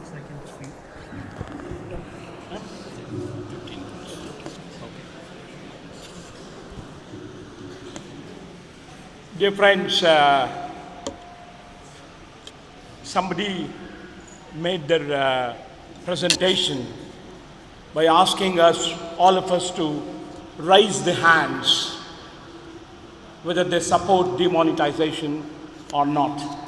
seconds free. Dear friends, somebody made their presentation by asking us, all of us, to raise the hands whether they support demonetization or not.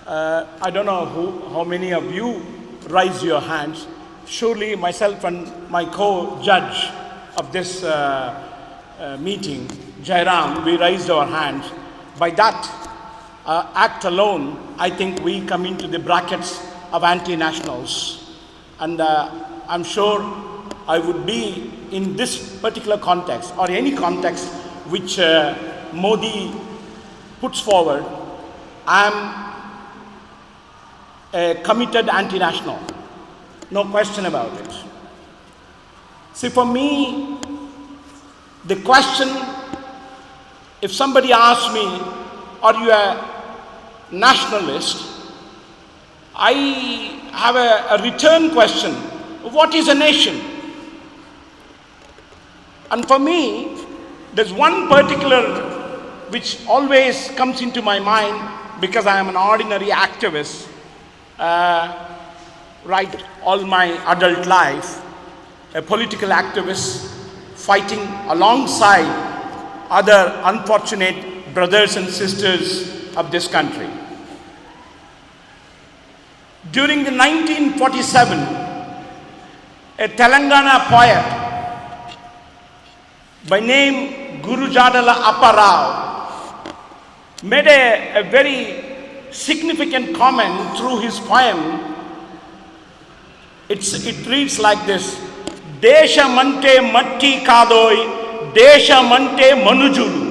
I don't know how many of you raise your hands. Surely myself and my co-judge of this meeting, Jairam, we raised our hands. By that act alone, I think we come into the brackets of anti-nationals. And I'm sure I would be in this particular context or any context which Modi puts forward. I'm a committed anti-national, no question about it. See, for me, the question, if somebody asks me, are you a nationalist? I have a return question. What is a nation? And for me, there's one particular which always comes into my mind because I am an ordinary activist, right, all my adult life, a political activist fighting alongside other unfortunate brothers and sisters of this country. During the 1947, a Telangana poet by name Gurujadala Apparao made a very significant comment through his poem. It reads like this: Desha mante matti kadoi, Desha mante manujulu.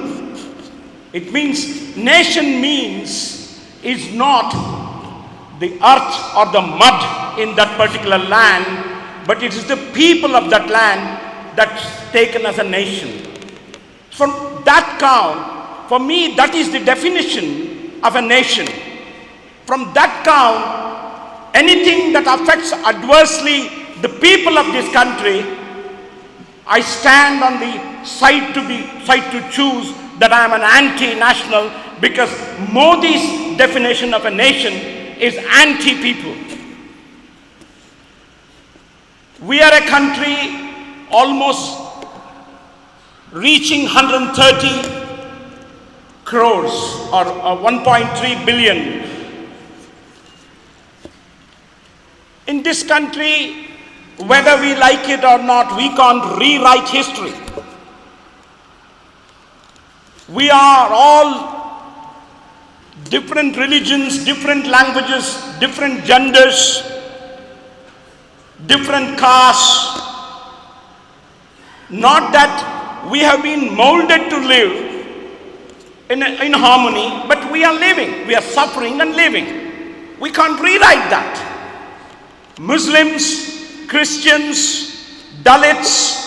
It means nation is not the earth or the mud in that particular land, but it is the people of that land that's taken as a nation. From that count, for me, that is the definition of a nation. From that count, anything that affects adversely the people of this country, I stand on the side to choose that I am an anti-national, because Modi's definition of a nation is anti-people. We are a country almost reaching 130 crores or 1.3 billion. In this country, whether we like it or not, we can't rewrite history. We are all different religions, different languages, different genders, different castes. Not that we have been molded to live in harmony, but we are living, we are suffering and living. We can't rewrite that. Muslims, Christians, Dalits,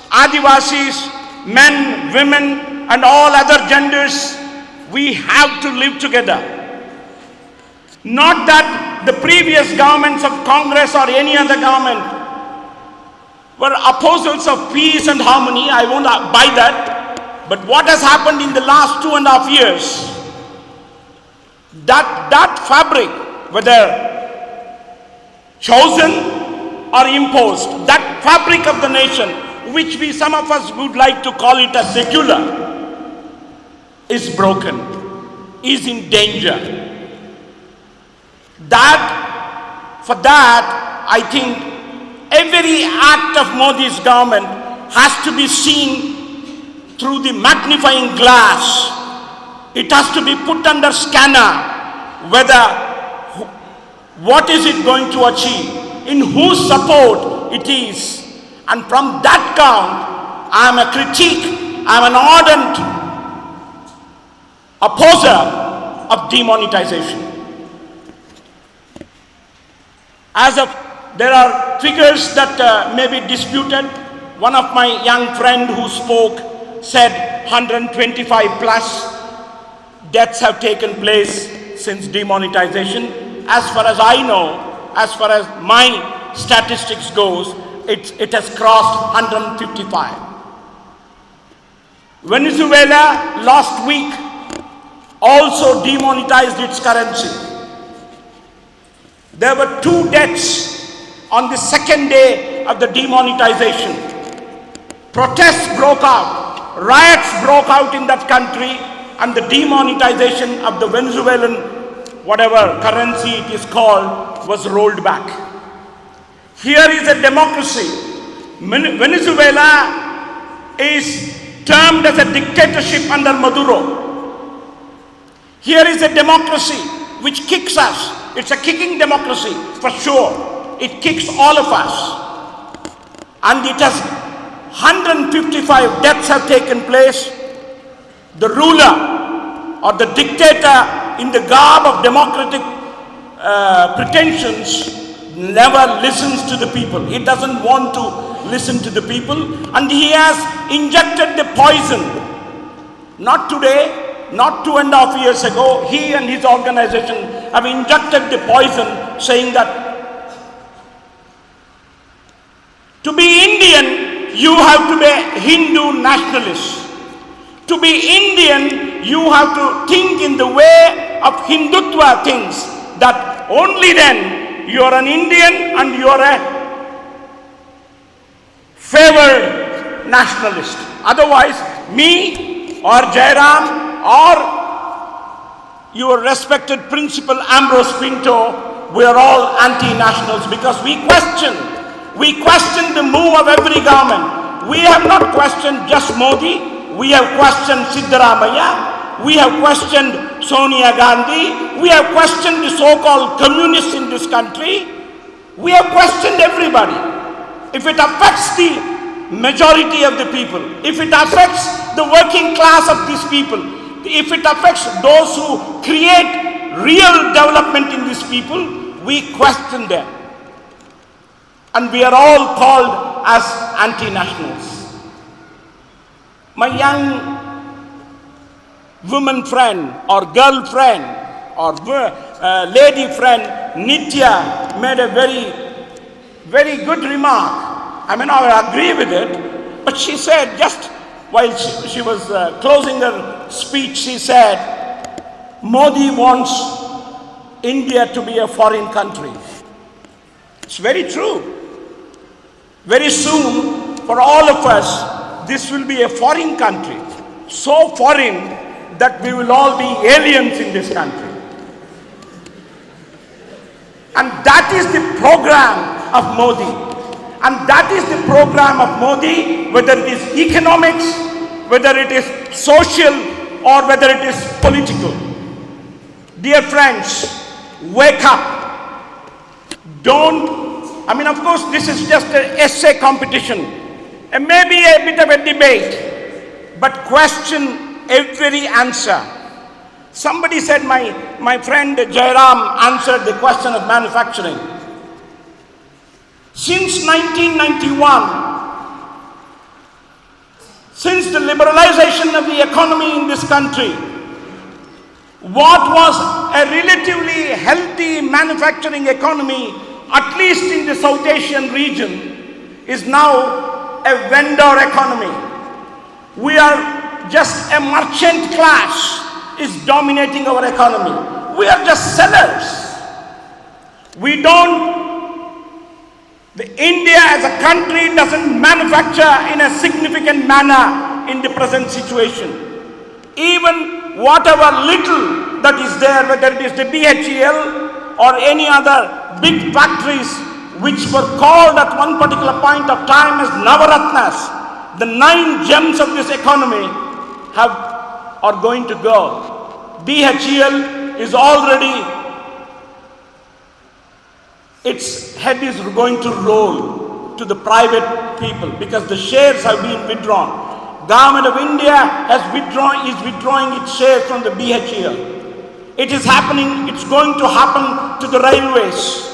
Adivasis, men, women, and all other genders, we have to live together. Not that the previous governments of Congress or any other government were opposers of peace and harmony. I won't buy that. But what has happened in the last 2.5 years, that fabric, whether chosen or imposed, that fabric of the nation, which some of us would like to call it as secular, is broken, is in danger. For that, I think every act of Modi's government has to be seen through the magnifying glass. It has to be put under scanner, what is it going to achieve, in whose support it is. And from that count, I am a critique, I am an ardent opposer of demonetization. There are figures that may be disputed. One of my young friend who spoke said 125 plus deaths have taken place since demonetization. As far as I know, as far as my statistics goes, it has crossed 155. Venezuela last week also demonetized its currency. There were 2 deaths on the second day of the demonetization. Protests broke out, riots broke out in that country, and the demonetization of the Venezuelan, whatever currency it is called, was rolled back. Here is a democracy. Venezuela is termed as a dictatorship under Maduro. Here is a democracy which kicks us. It's a kicking democracy, for sure. It kicks all of us. And it has 155 deaths have taken place. The ruler or the dictator in the garb of democratic pretensions never listens to the people. He doesn't want to listen to the people, and he has injected the poison. Not today, not 2.5 years ago, he and his organization have injected the poison, saying that to be Indian, you have to be Hindu nationalist. To be Indian, you have to think in the way of Hindutva things, that only then you are an Indian and you are a favored nationalist. Otherwise, me or Jairam or your respected principal Ambrose Pinto, we are all anti-nationals, because we question the move of every government. We have not questioned just Modi. We have questioned Siddaramaiah, we have questioned Sonia Gandhi, we have questioned the so-called communists in this country, we have questioned everybody. If it affects the majority of the people, if it affects the working class of these people, if it affects those who create real development in these people, we question them. And we are all called as anti-nationals. My young woman friend or girl friend or lady friend Nitya made a very good remark. I may not agree with it, but she said, just while she was closing her speech, she said, Modi wants India to be a foreign country. It's very true. Very soon, for all of us, this will be a foreign country, so foreign that we will all be aliens in this country. And that is the program of Modi. And that is the program of Modi, whether it is economics, whether it is social, or whether it is political. Dear friends, wake up. Of course, this is just an essay competition. And maybe a bit of a debate, but question every answer. Somebody said, my friend Jairam answered the question of manufacturing. Since 1991, since the liberalization of the economy in this country, what was a relatively healthy manufacturing economy, at least in the South Asian region, is now a vendor economy. We are just a merchant class is dominating our economy. We are just sellers. India as a country doesn't manufacture in a significant manner in the present situation. Even whatever little that is there, whether it is the BHEL or any other big factories which were called at one particular point of time as Navaratnas, the 9 gems of this economy are going to go. BHEL is already, its head is going to roll to the private people because the shares have been withdrawn. Government of India is withdrawing its shares from the BHEL. It is happening, it's going to happen to the railways.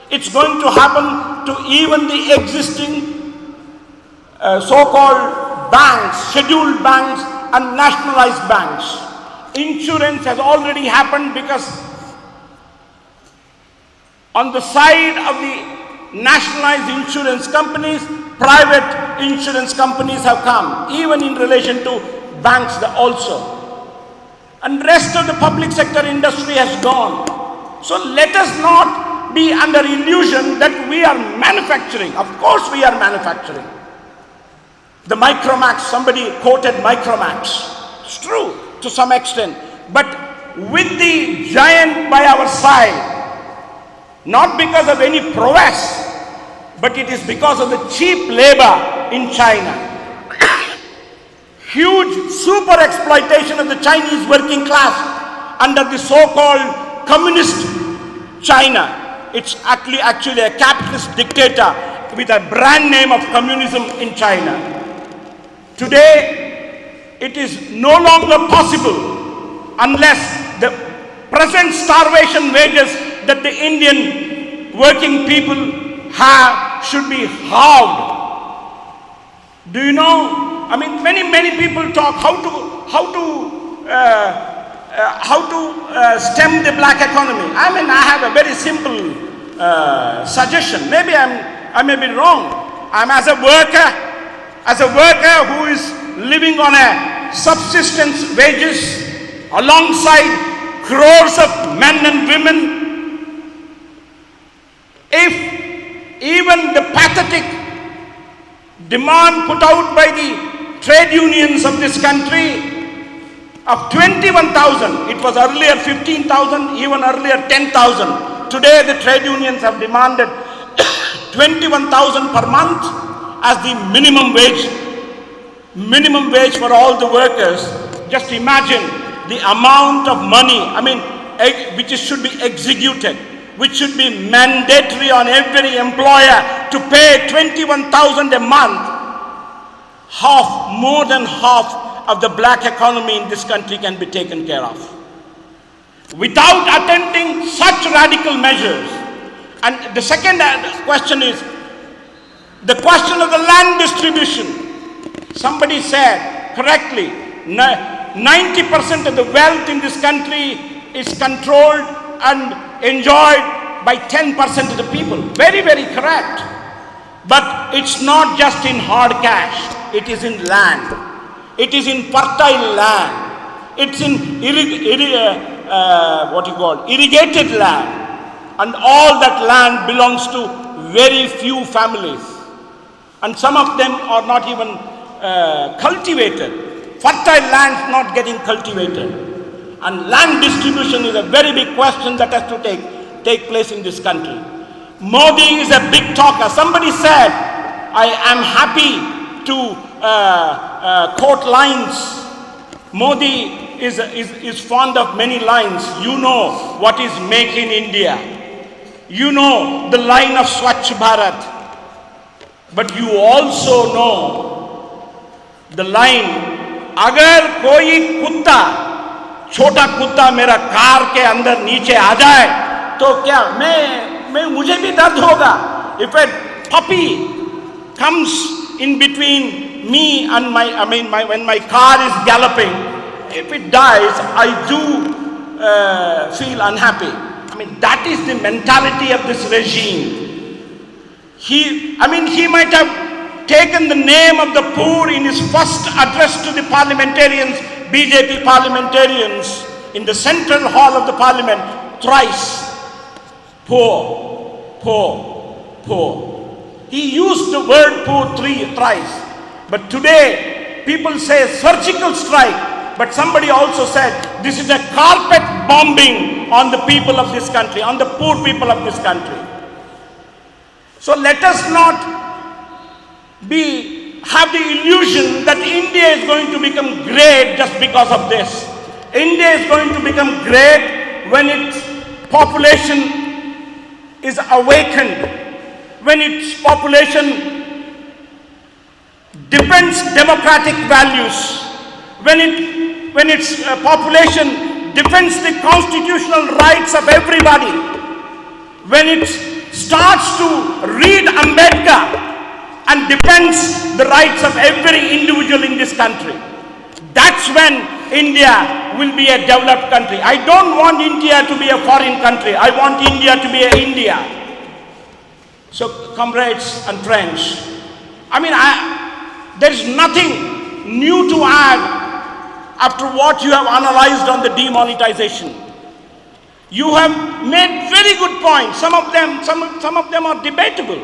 It's going to happen to even the existing so-called banks, scheduled banks and nationalized banks. Insurance has already happened because On the side of the nationalized insurance companies, private insurance companies have come, even in relation to banks also. And rest of the public sector industry has gone. So let us not be under illusion that we are manufacturing. Of course we are manufacturing. The Micromax, somebody quoted Micromax. It's true to some extent. But with the giant by our side, not because of any prowess, but it is because of the cheap labor in China. Huge super exploitation of the Chinese working class under the so-called communist China. It's actually a capitalist dictator with a brand name of communism in China. Today, it is no longer possible unless the present starvation wages that the Indian working people have should be halved. Do you know? I mean, many people talk how to stem the black economy. I mean, I have a very simple suggestion. Maybe I may be wrong. I'm as a worker who is living on a subsistence wages alongside crores of men and women. If even the pathetic demand put out by the trade unions of this country of 21,000, it was earlier 15,000, even earlier 10,000. Today the trade unions have demanded 21,000 per month as the minimum wage for all the workers. Just imagine the amount of money, I mean, which should be executed, which should be mandatory on every employer to pay 21,000 a month. More than half of the black economy in this country can be taken care of without attempting such radical measures. And the second question is the question of the land distribution. Somebody said correctly, 90% of the wealth in this country is controlled and enjoyed by 10% of the people. Very, very correct. But it's not just in hard cash. It is in land. It is in fertile land. It's in irrigated land. And all that land belongs to very few families. And some of them are not even cultivated. Fertile land not getting cultivated. And land distribution is a very big question that has to take place in this country. Modi is a big talker. Somebody said, I am happy to quote lines. Modi is fond of many lines. You know what is Make in India. You know the line of Swachh Bharat. But you also know the line, अगर कोई कुत्ता, छोटा कुत्ता मेरा car के अंदर नीचे आ जाए, तो क्या मुझे भी दर्द होगा? If a puppy comes in between me and when my car is galloping, if it dies, I do feel unhappy. I mean, that is the mentality of this regime. He might have taken the name of the poor in his first address to the parliamentarians, BJP parliamentarians, in the central hall of the parliament, thrice. Poor, poor, poor. He used the word poor thrice. But today, people say surgical strike. But somebody also said, this is a carpet bombing on the people of this country, on the poor people of this country. So let us not have the illusion that India is going to become great just because of this. India is going to become great when its population is awakened, when its population defends democratic values, when its population defends the constitutional rights of everybody, when it starts to read Ambedkar and defends the rights of every individual in this country. That's when India will be a developed country. I don't want India to be a foreign country. I want India to be a India. So, comrades and friends, there is nothing new to add after what you have analyzed on the demonetization. You have made very good points. Some of them are debatable.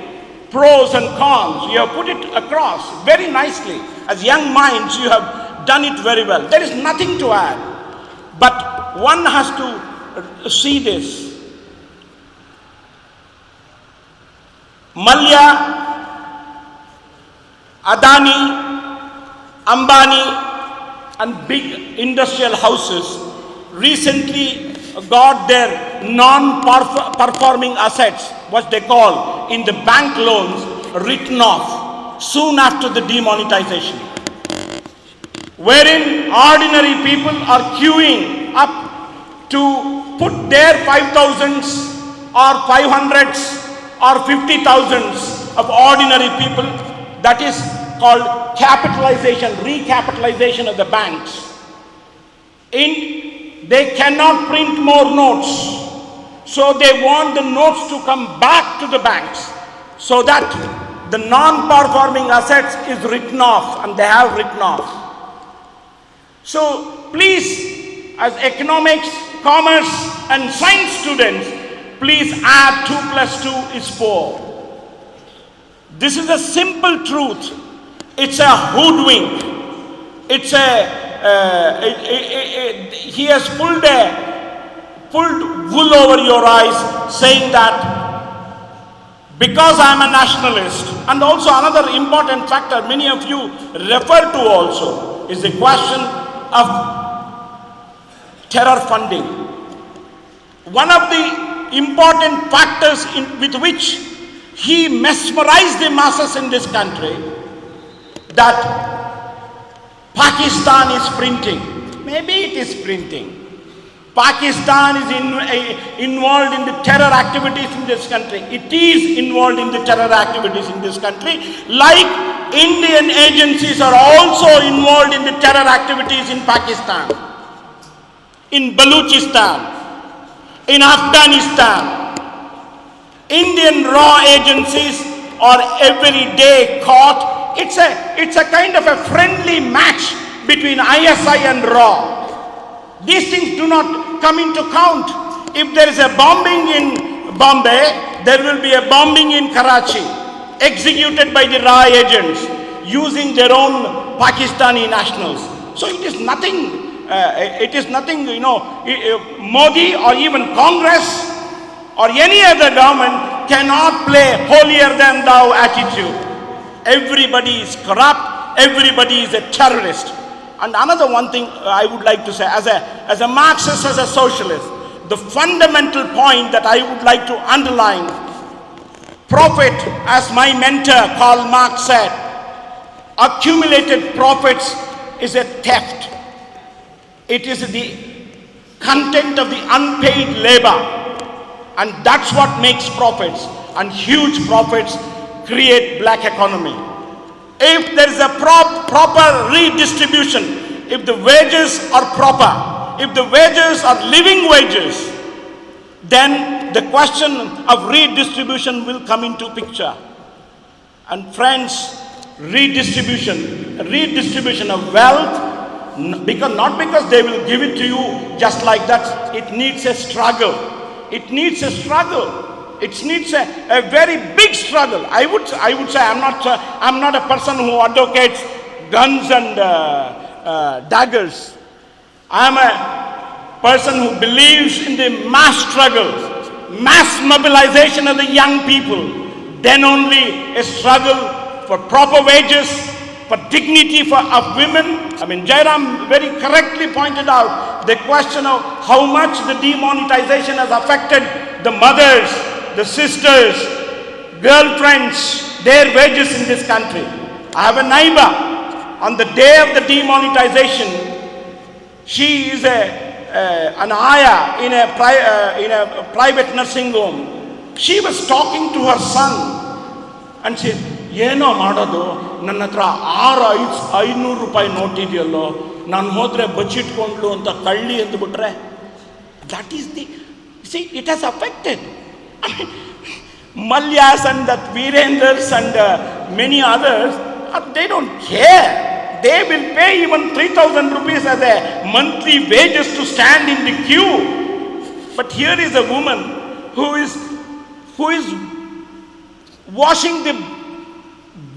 Pros and cons. You have put it across very nicely. As young minds, you have done it very well. There is nothing to add. But one has to see this. Mallya, Adani, Ambani and big industrial houses recently got their non-performing assets, what they call in the bank loans, written off soon after the demonetization, wherein ordinary people are queuing up to put their 5,000s or 500s or 50,000s of ordinary people. That is called capitalization, recapitalization of the banks. They cannot print more notes, so they want the notes to come back to the banks, so that the non-performing assets is written off, and they have written off. So please, as economics, commerce and science students, please add 2 plus 2 is 4. This is a simple truth. It's a hoodwink. It's he has pulled wool over your eyes, saying that because I am a nationalist. And also another important factor many of you refer to also is the question of terror funding. One of the important factors with which he mesmerized the masses in this country, that Pakistan is printing. Maybe it is printing. Pakistan is involved in the terror activities in this country. It is involved in the terror activities in this country, like Indian agencies are also involved in the terror activities in Pakistan, in Balochistan, in Afghanistan. Indian raw agencies are every day caught. It's a kind of a friendly match between ISI and RAW. These things do not come into count. If there is a bombing in Bombay, there will be a bombing in Karachi, executed by the RAW agents using their own Pakistani nationals. So it is nothing, Modi or even Congress or any other government cannot play holier than thou attitude. Everybody is corrupt, everybody is a terrorist. And another one thing I would like to say, as a Marxist, as a socialist, the fundamental point that I would like to underline, profit, as my mentor Karl Marx said, accumulated profits is a theft. It is the content of the unpaid labor. And that's what makes profits. And huge profits create black economy. If there is a proper redistribution, if the wages are proper, if the wages are living wages, then the question of redistribution will come into picture. And friends, redistribution of wealth, not because they will give it to you just like that. It needs a struggle. It needs a struggle. It needs a very big struggle. I would say I'm not a person who advocates guns and daggers. I am a person who believes in the mass struggle, mass mobilization of the young people. Then only a struggle for proper wages, for dignity of women. Jairam very correctly pointed out the question of how much the demonetization has affected the mothers, the sisters, girlfriends, their wages in this country. I have a neighbor, on the day of the demonetization, she is an ayah in a private nursing home. She was talking to her son and said, "Yeno madadu, nannatra 6,500 ರೂಪಾಯಿ note ಇದೆಯಲ್ಲೋ, ನಾನು ಹೋದ್ರೆ ಬಚ್ಚಿಟ್ಕೊಂಡ್ಲು ಅಂತ ಕಳ್ಳಿ ಅಂದ್ಬಿಟ್ರೆ, that is the, see, it has affected. I mean, Malyas and that Virendras and many others, they don't care. They will pay even 3,000 rupees as a monthly wages to stand in the queue. But here is a woman who is washing the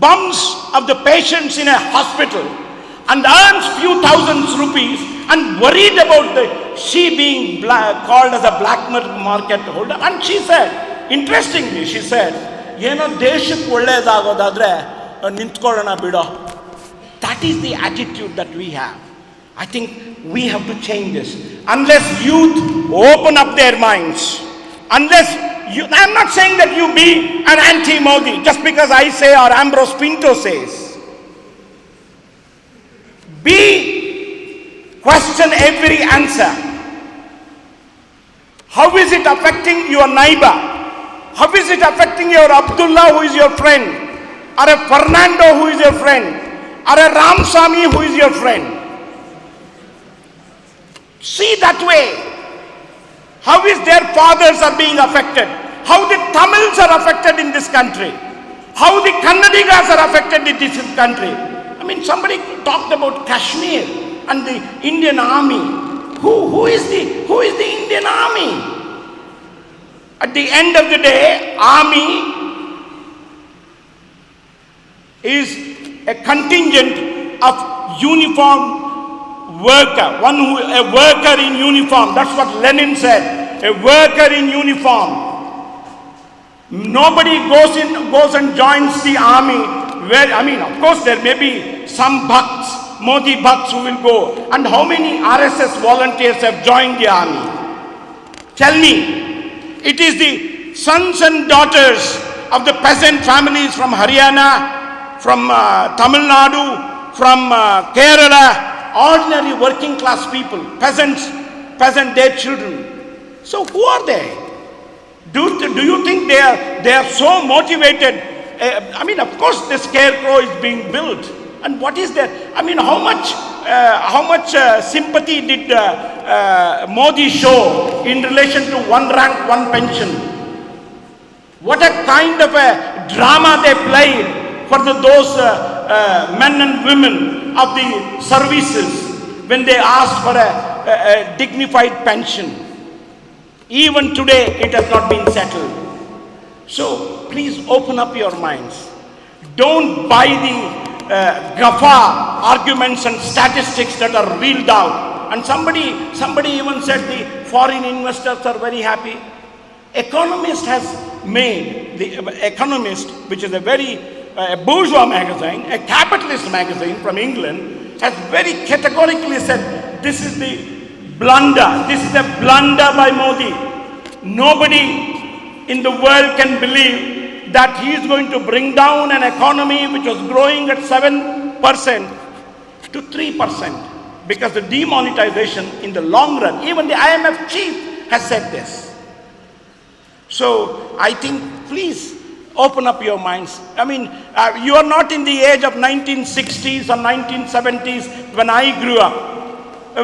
bums of the patients in a hospital and earns few thousands rupees and worried about she being called as a black market holder. And she said, interestingly, she said, ಏನೋ ದೇಶಕ್ಕೆ ಒಳ್ಳೆಯದಾಗೋದಾದ್ರೆ ನಿಂತ್ಕೊಳ್ಳೋಣ ಬಿಡೋ. That is the attitude that we have. I think we have to change this. Unless youth open up their minds, unless you, I'm not saying that you be an anti-Modi just because I say or Ambrose Pinto says. Question every answer. How is it affecting your neighbor? How is it affecting your Abdullah who is your friend? Or a Fernando who is your friend? Or a Ramsamy who is your friend? See that way. How is their fathers are being affected? How the Tamils are affected in this country? How the Kannadigas are affected in this country? I mean, somebody talked about Kashmir and the Indian army. Who is the Indian army? At the end of the day, army is a contingent of uniform worker, a worker in uniform. That's what Lenin said, a worker in uniform. Nobody goes and joins the army where, I mean, of course there may be some bhakts, Modi bhakts who will go. And how many RSS volunteers have joined the army? Tell me. It is the sons and daughters of the peasant families from Haryana, from Tamil Nadu, from Kerala, ordinary working class people, peasants, their children. So who are they? Do you think they are so motivated? I mean, of course the scarecrow is being built. And what is that? I mean, how much sympathy did Modi show in relation to one rank, one pension? What a kind of a drama they played for those men and women of the services when they asked for a dignified pension. Even today, it has not been settled. So, please open up your minds. Don't buy the gaffa arguments and statistics that are reeled out. And somebody even said the foreign investors are very happy. Economist has made, the Economist, which is a very bourgeois magazine, a capitalist magazine from England, has very categorically said, this is the blunder, this is a blunder by Modi. Nobody in the world can believe that he is going to bring down an economy which was growing at 7% to 3%, because the demonetization in the long run, even the IMF chief has said this. So I think, please open up your minds. I mean, you are not in the age of 1960s or 1970s when I grew up.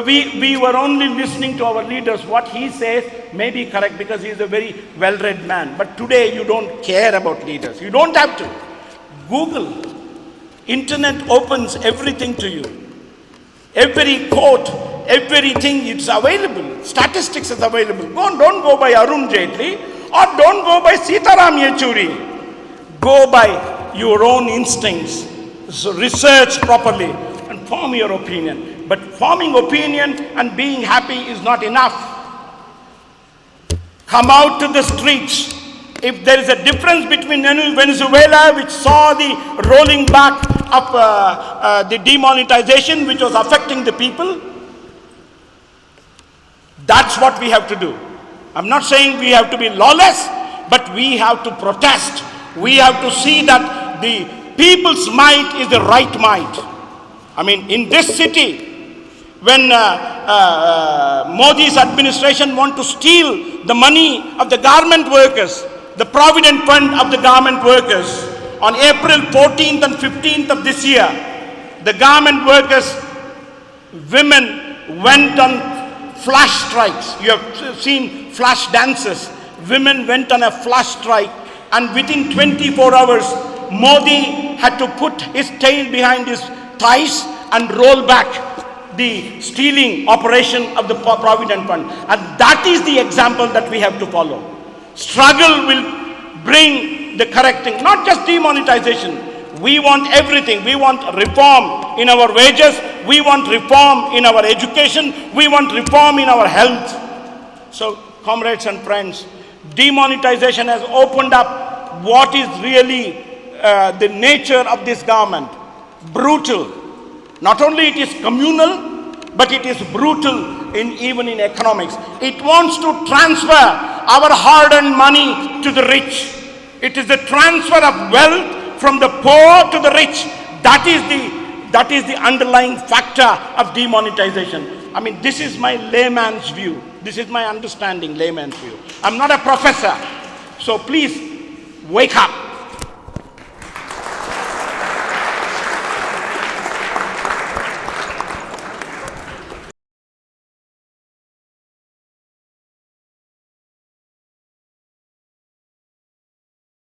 We were only listening to our leaders. What he says may be correct because he is a very well-read man. But today you don't care about leaders. You don't have to. Google. Internet opens everything to you. Every quote, everything, it's available. Statistics is available. Don't go by Arun Jaitley or don't go by Sitaram Yechuri. Go by your own instincts. So research properly and form your opinion. But forming opinion and being happy is not enough. Come out to the streets. If there is a difference between Venezuela, which saw the rolling back of the demonetization, which was affecting the people, that's what we have to do. I'm not saying we have to be lawless, but we have to protest. We have to see that the people's might is the right might. I mean, in this city, when Modi's administration want to steal the money of the garment workers, the provident fund of the garment workers, on April 14th and 15th of this year, the garment workers Women went on flash strikes. You have seen flash dances. Women went on a flash strike, and within 24 hours, Modi had to put his tail behind his thighs and roll back the stealing operation of the Provident Fund. And that is the example that we have to follow. Struggle will bring the correcting, not just demonetization. We want everything. We want reform in our wages. We want reform in our education. We want reform in our health. So, comrades and friends, demonetization has opened up what is really the nature of this government. Brutal. Not only it is communal, but it is brutal even in economics. It wants to transfer our hard-earned money to the rich. It is the transfer of wealth from the poor to the rich. That is the underlying factor of demonetization. I mean, this is my layman's view. This is my understanding, layman's view. I'm not a professor. So please, wake up.